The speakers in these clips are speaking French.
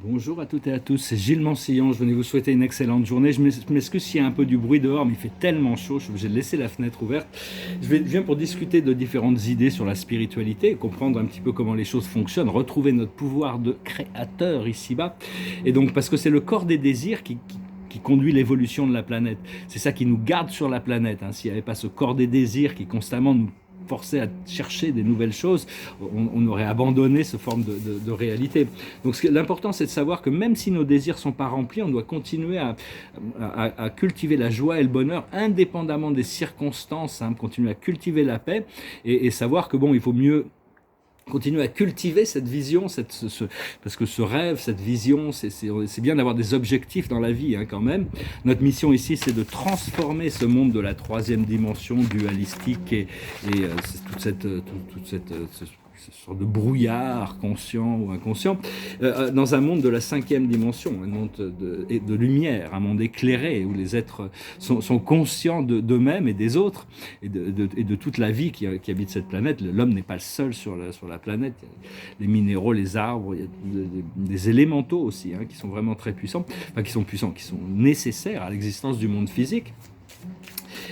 Bonjour à toutes et à tous, c'est Gilles Mansillon, je venais vous souhaiter une excellente journée. Je m'excuse s'il y a un peu du bruit dehors, mais il fait tellement chaud, je suis obligé de laisser la fenêtre ouverte. Je viens pour discuter de différentes idées sur la spiritualité, comprendre un petit peu comment les choses fonctionnent, retrouver notre pouvoir de créateur ici-bas. Et donc, parce que c'est le corps des désirs qui conduit l'évolution de la planète. C'est ça qui nous garde sur la planète. S'il n'y avait pas ce corps des désirs qui constamment nous forçait à chercher des nouvelles choses, on aurait abandonné ce forme de réalité. Donc l'important, c'est de savoir que même si nos désirs ne sont pas remplis, on doit continuer à cultiver la joie et le bonheur indépendamment des circonstances, continuer à cultiver la paix et savoir que bon, il faut mieux continuer à cultiver cette vision, parce que ce rêve, cette vision, c'est bien d'avoir des objectifs dans la vie quand même. Notre mission ici, c'est de transformer ce monde de la troisième dimension dualistique et toute cette sorte de brouillard conscient ou inconscient, dans un monde de la cinquième dimension, un monde de lumière, un monde éclairé où les êtres sont conscients d'eux-mêmes et des autres et de toute la vie qui habite cette planète. L'homme n'est pas le seul sur la planète. Il y a les minéraux, les arbres, il y a des élémentaux aussi qui sont vraiment très puissants, enfin qui sont nécessaires à l'existence du monde physique.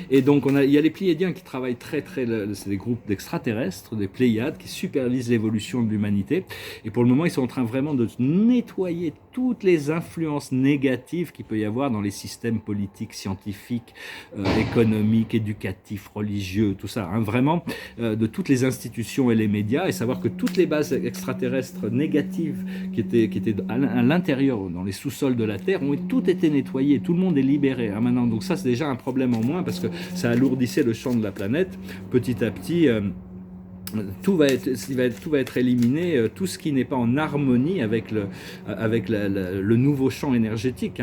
Et donc il y a les Pléiadiens qui travaillent c'est des groupes d'extraterrestres, des Pléiades qui supervisent l'évolution de l'humanité. Et pour le moment, ils sont en train vraiment de nettoyer toutes les influences négatives qu'il peut y avoir dans les systèmes politiques, scientifiques, économiques, éducatifs, religieux, tout ça. Vraiment, de toutes les institutions et les médias, et savoir que toutes les bases extraterrestres négatives qui étaient à l'intérieur, dans les sous-sols de la Terre, ont toutes été nettoyées. Tout le monde est libéré maintenant. Donc ça, c'est déjà un problème en moins, parce que ça alourdissait le champ de la planète. Petit à petit, tout va être éliminé, tout ce qui n'est pas en harmonie avec le nouveau champ énergétique.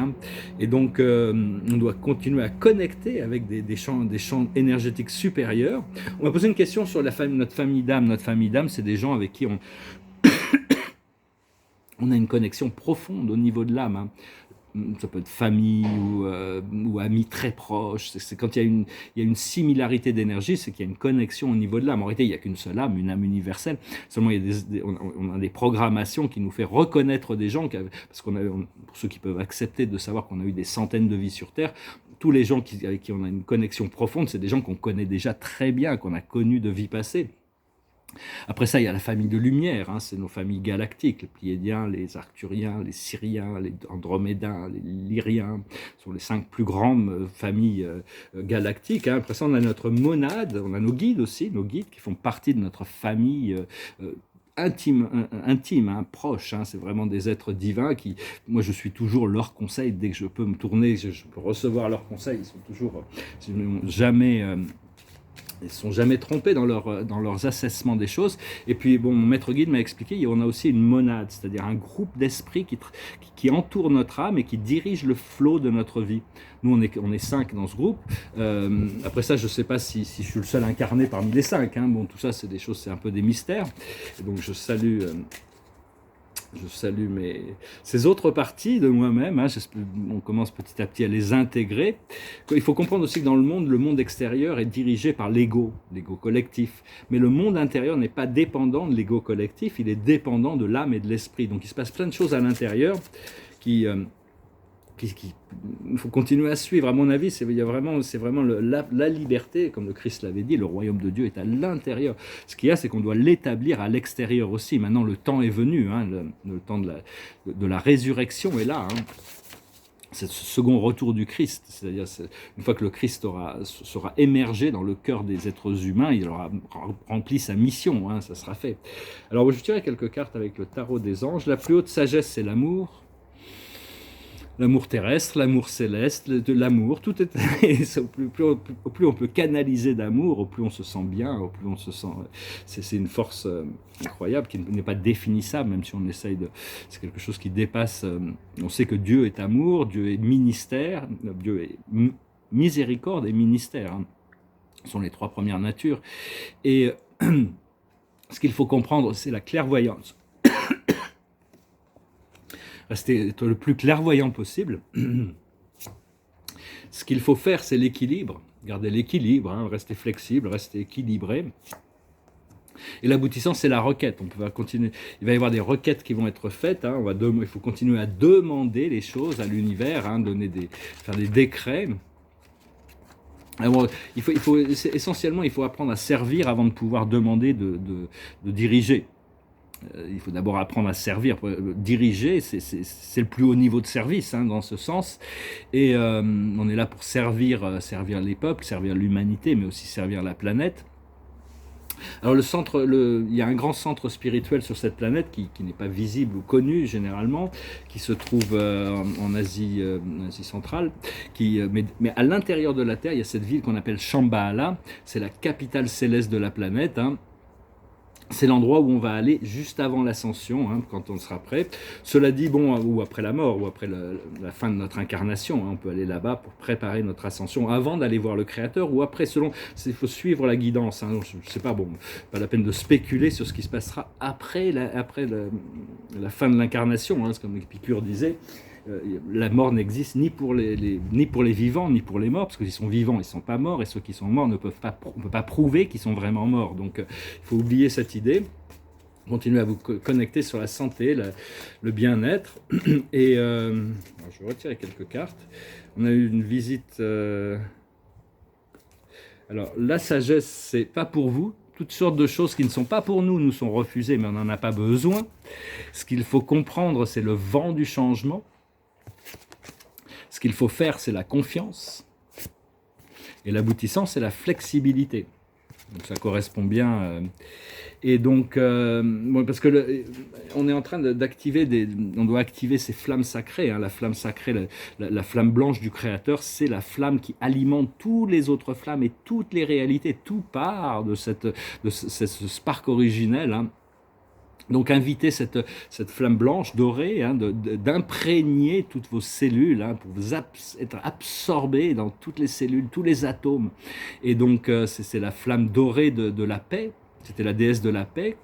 Et donc, on doit continuer à connecter avec des champs énergétiques supérieurs. On va poser une question sur notre famille d'âme. Notre famille d'âme, c'est des gens avec qui on a une connexion profonde au niveau de l'âme. Ça peut être famille ou amis très proches. C'est quand il y a une similarité d'énergie, c'est qu'il y a une connexion au niveau de l'âme. En réalité, il n'y a qu'une seule âme, une âme universelle. Seulement, on a des programmations qui nous fait reconnaître des gens, parce pour ceux qui peuvent accepter de savoir qu'on a eu des centaines de vies sur Terre, tous les gens avec qui on a une connexion profonde, c'est des gens qu'on connaît déjà très bien, qu'on a connus de vies passées. Après ça, il y a la famille de lumière, c'est nos familles galactiques, les Pléiadiens, les Arcturiens, les Syriens, les Andromédains, les Lyriens, sont les 5 plus grandes familles galactiques. Après ça, on a notre monade, on a nos guides aussi, nos guides qui font partie de notre famille intime, proche. C'est vraiment des êtres divins qui, moi, je suis toujours leurs conseils dès que je peux me tourner, je peux recevoir leurs conseils. Ils sont toujours jamais ils ne sont jamais trompés dans leurs assessements des choses. Et puis, bon, mon maître guide m'a expliqué, on a aussi une monade, c'est-à-dire un groupe d'esprits qui entoure notre âme et qui dirige le flot de notre vie. Nous, on est 5 dans ce groupe. Après ça, je ne sais pas si je suis le seul incarné parmi les 5. Bon, tout ça, c'est des choses, c'est un peu des mystères. Et donc, je salue ces autres parties de moi-même. On commence petit à petit à les intégrer. Il faut comprendre aussi que dans le monde extérieur est dirigé par l'ego collectif. Mais le monde intérieur n'est pas dépendant de l'ego collectif, il est dépendant de l'âme et de l'esprit. Donc il se passe plein de choses à l'intérieur il faut continuer à suivre. À mon avis, c'est vraiment la liberté, comme le Christ l'avait dit, le royaume de Dieu est à l'intérieur. Ce qu'il y a, c'est qu'on doit l'établir à l'extérieur aussi. Maintenant, le temps est venu, le temps de la résurrection est là. C'est ce second retour du Christ, c'est-à-dire une fois que le Christ sera émergé dans le cœur des êtres humains, il aura rempli sa mission, ça sera fait. Alors, je tirerai quelques cartes avec le tarot des anges. La plus haute sagesse, c'est l'amour. L'amour terrestre, l'amour céleste, de l'amour, tout est. Au plus on peut canaliser d'amour, au plus on se sent bien, au plus on se sent. C'est une force incroyable qui n'est pas définissable, même si on essaye de. C'est quelque chose qui dépasse. On sait que Dieu est amour, Dieu est ministère, Dieu est miséricorde et ministère. Ce sont les 3 premières natures. Et ce qu'il faut comprendre, c'est la clairvoyance. Rester le plus clairvoyant possible. Ce qu'il faut faire, c'est l'équilibre. Garder l'équilibre, rester flexible, rester équilibré. Et l'aboutissant, c'est la requête. On peut continuer. Il va y avoir des requêtes qui vont être faites. Hein. Il faut continuer à demander les choses à l'univers, hein, faire des décrets. Alors, essentiellement, il faut apprendre à servir avant de pouvoir demander de diriger. Il faut d'abord apprendre à servir. Diriger, c'est le plus haut niveau de service, hein, dans ce sens. Et on est là pour servir les peuples, servir l'humanité, mais aussi servir la planète. Alors il y a un grand centre spirituel sur cette planète qui n'est pas visible ou connu généralement, qui se trouve en Asie centrale, mais à l'intérieur de la Terre, il y a cette ville qu'on appelle Shambhala, c'est la capitale céleste de la planète, hein. C'est l'endroit où on va aller juste avant l'ascension, hein, quand on sera prêt. Cela dit, bon, ou après la mort, ou après la fin de notre incarnation, hein, on peut aller là-bas pour préparer notre ascension avant d'aller voir le Créateur, ou après, il faut suivre la guidance. Hein. Je ne sais pas, bon, pas la peine de spéculer sur ce qui se passera après la fin de l'incarnation, hein, comme Épicure disait. La mort n'existe ni pour les vivants, ni pour les morts, parce que s'ils sont vivants, ils ne sont pas morts, et ceux qui sont morts on ne peut pas prouver qu'ils sont vraiment morts. Donc il faut oublier cette idée, continuer à vous connecter sur la santé, le bien-être. Et je vais retirer quelques cartes. On a eu une visite... Alors, la sagesse, c'est pas pour vous. Toutes sortes de choses qui ne sont pas pour nous sont refusées, mais on n'en a pas besoin. Ce qu'il faut comprendre, c'est le vent du changement. Ce qu'il faut faire, c'est la confiance. Et l'aboutissant, c'est la flexibilité. Donc ça correspond bien. Et donc, parce que on est en train d'activer on doit activer ces flammes sacrées. Hein. La flamme sacrée, la flamme blanche du Créateur, c'est la flamme qui alimente toutes les autres flammes et toutes les réalités. Tout part de ce spark originel. Hein. Donc invitez cette flamme blanche, dorée, hein, d'imprégner toutes vos cellules, hein, pour vous être absorbé dans toutes les cellules, tous les atomes. Et donc c'est la flamme dorée de la paix, c'était la déesse de la paix.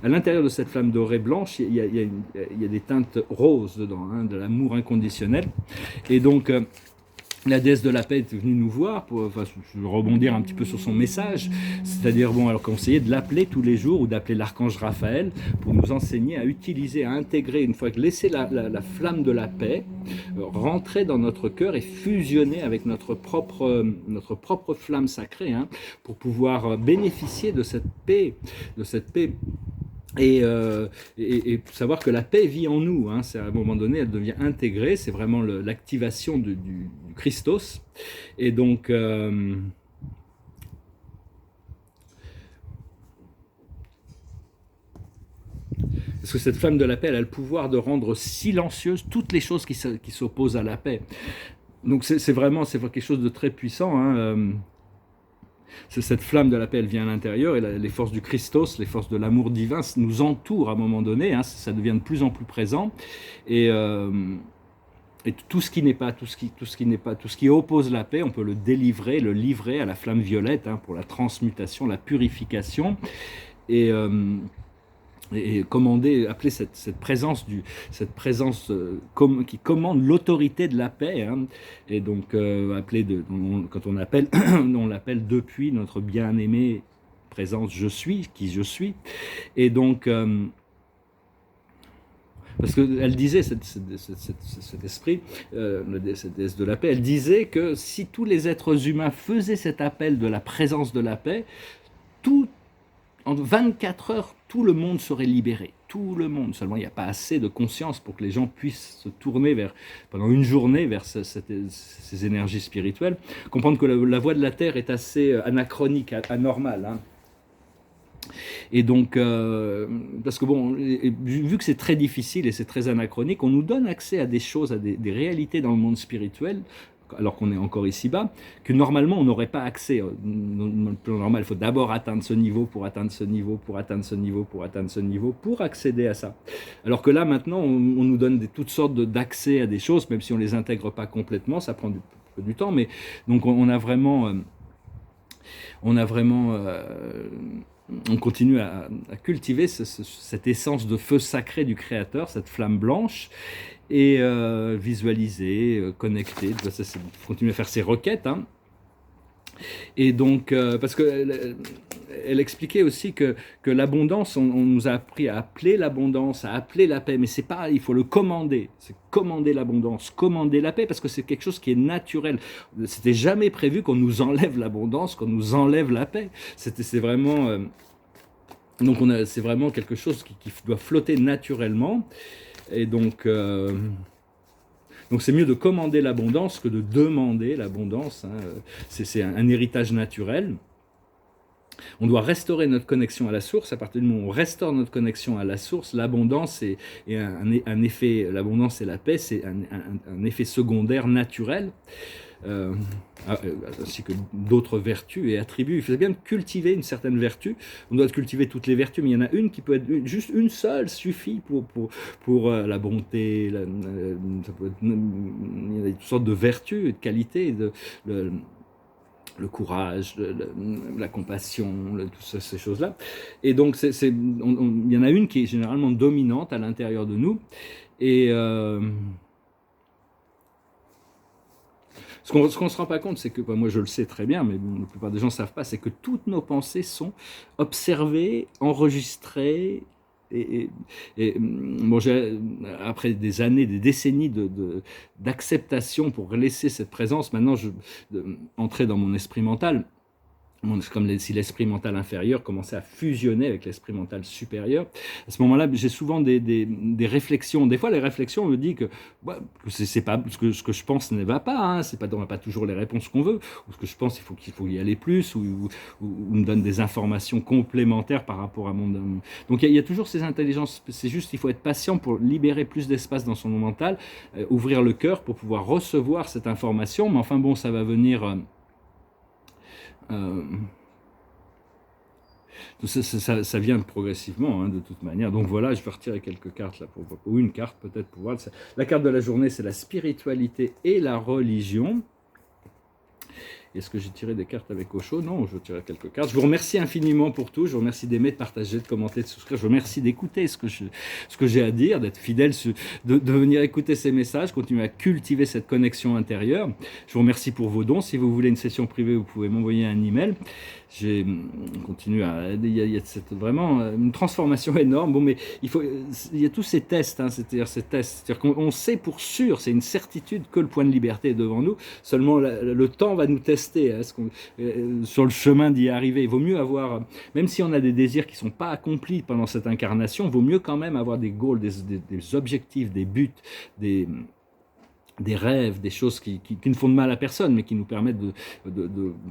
À l'intérieur de cette flamme dorée blanche, il y a des teintes roses dedans, hein, de l'amour inconditionnel. Et donc... la déesse de la paix est venue nous voir, pour rebondir un petit peu sur son message, c'est-à-dire, bon, alors conseiller de l'appeler tous les jours ou d'appeler l'archange Raphaël pour nous enseigner à utiliser, à intégrer, une fois que laisser la flamme de la paix rentrer dans notre cœur et fusionner avec notre propre flamme sacrée, hein, pour pouvoir bénéficier de cette paix. Et savoir que la paix vit en nous, hein. À un moment donné, elle devient intégrée, c'est vraiment l'activation du Christos. Et donc, parce que cette flamme de la paix, elle a le pouvoir de rendre silencieuses toutes les choses qui s'opposent à la paix. Donc c'est vraiment quelque chose de très puissant, hein. Cette flamme de la paix, elle vient à l'intérieur, et les forces du Christos, les forces de l'amour divin nous entourent à un moment donné, hein, ça devient de plus en plus présent, et tout ce qui n'est pas, tout ce qui oppose la paix, on peut le livrer à la flamme violette, hein, pour la transmutation, la purification, et appeler cette présence qui commande l'autorité de la paix, hein. Et donc quand on appelle, on l'appelle depuis notre bien-aimé présence je suis, qui je suis. Et donc parce qu'elle disait, cet esprit, cette déesse de la paix, elle disait que si tous les êtres humains faisaient cet appel de la présence de la paix, en 24 heures, tout le monde serait libéré. Tout le monde. Seulement, il n'y a pas assez de conscience pour que les gens puissent se tourner pendant une journée vers ces énergies spirituelles. Comprendre que la voie de la Terre est assez anachronique, anormale, hein. Et donc, parce que bon, vu que c'est très difficile et c'est très anachronique, on nous donne accès à des choses, à des réalités dans le monde spirituel, alors qu'on est encore ici-bas, que normalement on n'aurait pas accès. Dans le plan normal, il faut d'abord atteindre ce niveau, pour atteindre ce niveau, pour atteindre ce niveau, pour atteindre ce niveau, pour accéder à ça. Alors que là, maintenant, on nous donne toutes sortes d'accès à des choses, même si on ne les intègre pas complètement, ça prend du temps, mais donc on continue à cultiver cette essence de feu sacré du Créateur, cette flamme blanche, et visualiser, connecter, continuer à faire ses requêtes, hein. Et donc, parce que elle expliquait aussi que l'abondance, on nous a appris à appeler l'abondance, à appeler la paix, mais c'est pas, il faut le commander. C'est commander l'abondance, commander la paix, parce que c'est quelque chose qui est naturel. C'était jamais prévu qu'on nous enlève l'abondance, qu'on nous enlève la paix. C'est vraiment, donc c'est vraiment quelque chose qui doit flotter naturellement. Et donc c'est mieux de commander l'abondance que de demander l'abondance. Hein. C'est un héritage naturel. On doit restaurer notre connexion à la source. À partir du moment où on restaure notre connexion à la source, l'abondance est un effet, l'abondance et la paix, c'est un effet secondaire naturel, ainsi que d'autres vertus et attributs. Il faut bien cultiver une certaine vertu. On doit cultiver toutes les vertus, mais il y en a une qui peut être juste une seule suffit pour la bonté. Ça peut être, il y a toutes sortes de vertus, de qualités, le courage, la compassion, toutes ces choses-là. Et donc, il y en a une qui est généralement dominante à l'intérieur de nous. Et ce qu'on ne se rend pas compte, c'est que, moi je le sais très bien, mais bon, la plupart des gens ne savent pas, c'est que toutes nos pensées sont observées, enregistrées. Bon, après des années, des décennies d'acceptation pour laisser cette présence, maintenant entrer dans mon esprit mental, comme si l'esprit mental inférieur commençait à fusionner avec l'esprit mental supérieur. À ce moment-là, j'ai souvent des réflexions. Des fois, les réflexions me disent que c'est pas ce que je pense ne va pas. Hein, on n'a pas toujours les réponses qu'on veut. Ou ce que je pense, qu'il faut y aller plus, ou me donne des informations complémentaires par rapport à mon. Donc il y a toujours ces intelligences. C'est juste, il faut être patient pour libérer plus d'espace dans son mental, ouvrir le cœur pour pouvoir recevoir cette information. Mais enfin bon, ça va venir. Ça vient progressivement, hein, de toute manière. Donc voilà, je vais retirer quelques cartes là, ou une carte peut-être pour voir. La carte de la journée, c'est la spiritualité et la religion. Est-ce que j'ai tiré des cartes avec Osho? Non, je tirer quelques cartes. Je vous remercie infiniment pour tout. Je vous remercie d'aimer, de partager, de commenter, de souscrire. Je vous remercie d'écouter ce que j'ai à dire, d'être fidèle, de venir écouter ces messages, continuer à cultiver cette connexion intérieure. Je vous remercie pour vos dons. Si vous voulez une session privée, vous pouvez m'envoyer un email. Il y a vraiment une transformation énorme. Bon, mais il y a tous ces tests, hein, c'est-à-dire qu'on sait pour sûr, c'est une certitude que le point de liberté est devant nous. Seulement, le temps va nous tester, hein, sur le chemin d'y arriver. Il vaut mieux avoir, même si on a des désirs qui ne sont pas accomplis pendant cette incarnation, il vaut mieux quand même avoir des goals, des objectifs, des buts, des rêves, des choses qui ne font de mal à personne, mais qui nous permettent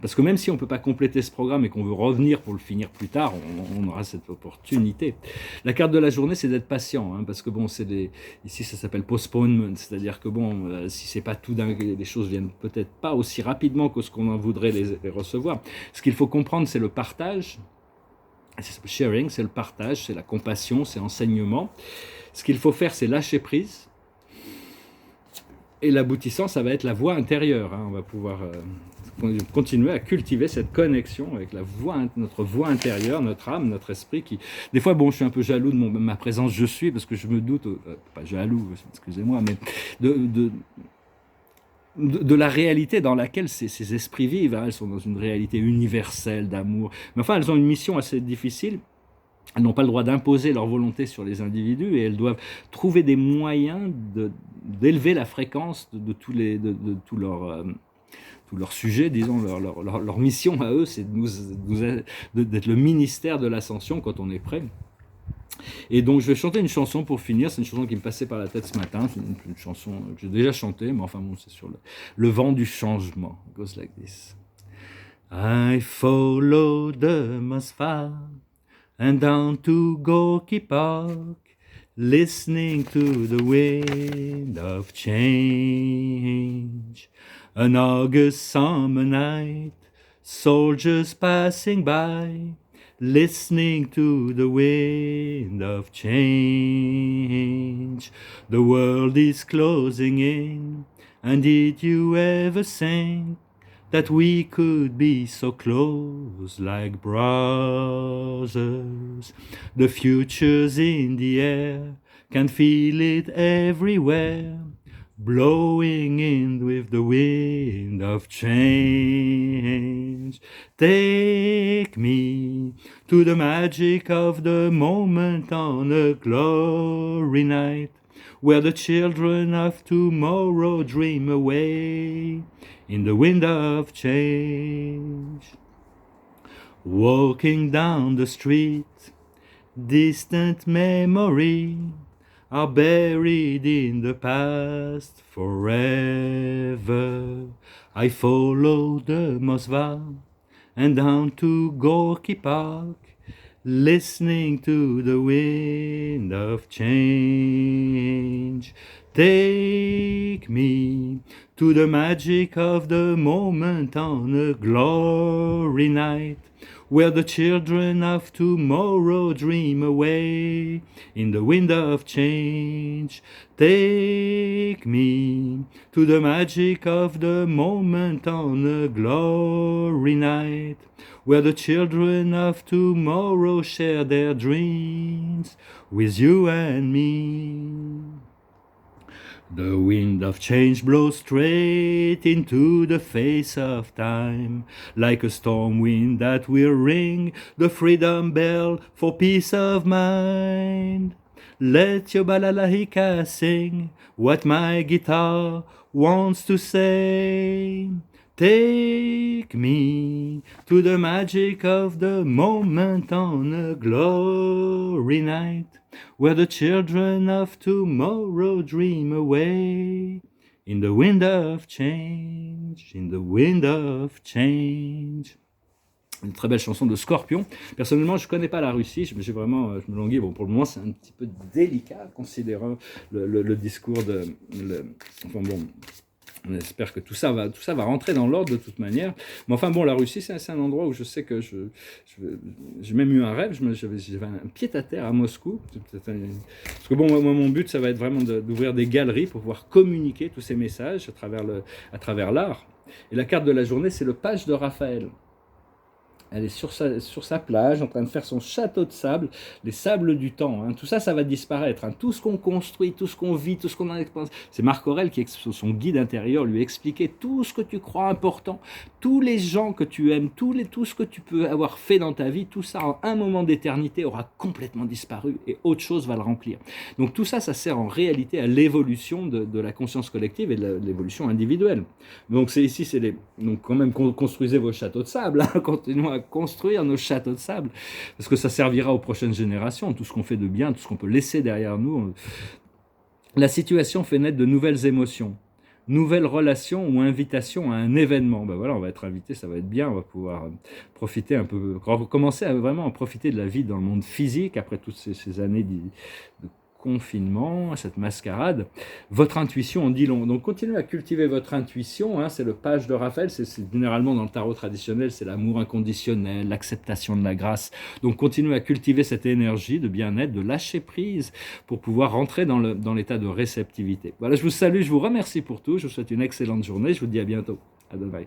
parce que même si on ne peut pas compléter ce programme et qu'on veut revenir pour le finir plus tard, on aura cette opportunité. La carte de la journée, c'est d'être patient, hein, parce que bon, ici ça s'appelle postponement, c'est-à-dire que bon, si c'est pas tout d'un, les choses viennent peut-être pas aussi rapidement que ce qu'on en voudrait les recevoir. Ce qu'il faut comprendre, c'est le partage. Sharing, c'est le partage, c'est la compassion, c'est l'enseignement. Ce qu'il faut faire, c'est lâcher prise. Et l'aboutissant, ça va être la voix intérieure. Hein. On va pouvoir continuer à cultiver cette connexion avec notre voix intérieure, notre âme, notre esprit. Des fois, bon, je suis un peu jaloux de ma présence je suis, parce que je me doute, pas jaloux, excusez-moi, mais de la réalité dans laquelle ces esprits vivent. Hein. Elles sont dans une réalité universelle d'amour. Mais enfin, elles ont une mission assez difficile. Elles n'ont pas le droit d'imposer leur volonté sur les individus et elles doivent trouver des moyens d'élever la fréquence de tous leurs sujets, disons, leur mission à eux, c'est d'être le ministère de l'ascension quand on est prêt. Et donc je vais chanter une chanson pour finir, c'est une chanson qui me passait par la tête ce matin, c'est une chanson que j'ai déjà chantée, mais enfin bon, c'est sur le vent du changement. It goes like this. I follow the Mosfa and down to Gorky Park, listening to the wind of change. An August summer night, soldiers passing by, listening to the wind of change. The world is closing in, and did you ever think that we could be so close like brothers? The future's in the air, can feel it everywhere. blowing in with the wind of change. Take me to the magic of the moment on a glory night, where the children of tomorrow dream away in the wind of change. Walking down the street, distant memory are buried in the past forever. I follow the Moskva and down to Gorky Park, listening to the wind of change. Take me to the magic of the moment on a glory night, where the children of tomorrow dream away in the wind of change. Take me to the magic of the moment on a glory night, where the children of tomorrow share their dreams with you and me. The wind of change blows straight into the face of time, like a storm wind that will ring the freedom bell for peace of mind. Let your balalaika sing what my guitar wants to say. Take me to the magic of the moment on a glory night, where the children of tomorrow dream away in the wind of change, in the wind of change. Une très belle chanson de Scorpion. Personnellement, je ne connais pas la Russie, je me languis. Bon, pour le moment, c'est un petit peu délicat, considérant le discours de... enfin bon... On espère que tout ça va rentrer dans l'ordre de toute manière. Mais enfin bon, la Russie, c'est un endroit où je sais que j'ai même eu un rêve. J'avais un pied-à-terre à Moscou. Parce que bon, moi, mon but, ça va être vraiment d'ouvrir des galeries pour pouvoir communiquer tous ces messages à travers l'art. Et la carte de la journée, c'est le page de Raphaël. Elle est sur sa plage, en train de faire son château de sable, les sables du temps. Tout ça, ça va disparaître. Tout ce qu'on construit, tout ce qu'on vit, tout ce qu'on a expérience. C'est Marc Aurèle qui, son guide intérieur, lui expliquait tout ce que tu crois important, tous les gens que tu aimes, tout ce que tu peux avoir fait dans ta vie, tout ça, en un moment d'éternité, aura complètement disparu et autre chose va le remplir. Donc tout ça, ça sert en réalité à l'évolution de la conscience collective et de l'évolution individuelle. Donc donc quand même, construisez vos châteaux de sable, continuons à construire nos châteaux de sable, parce que ça servira aux prochaines générations, tout ce qu'on fait de bien, tout ce qu'on peut laisser derrière nous. La situation fait naître de nouvelles émotions, nouvelles relations ou invitations à un événement. Ben voilà, on va être invité, ça va être bien, on va pouvoir profiter un peu, commencer à vraiment profiter de la vie dans le monde physique, après toutes ces années de confinement, cette mascarade. Votre intuition en dit long. Donc continuez à cultiver votre intuition, c'est le page de Raphaël, c'est généralement dans le tarot traditionnel, c'est l'amour inconditionnel, l'acceptation de la grâce. Donc continuez à cultiver cette énergie de bien-être, de lâcher prise pour pouvoir rentrer dans l'état de réceptivité. Voilà, je vous salue, je vous remercie pour tout, je vous souhaite une excellente journée, je vous dis à bientôt. À demain.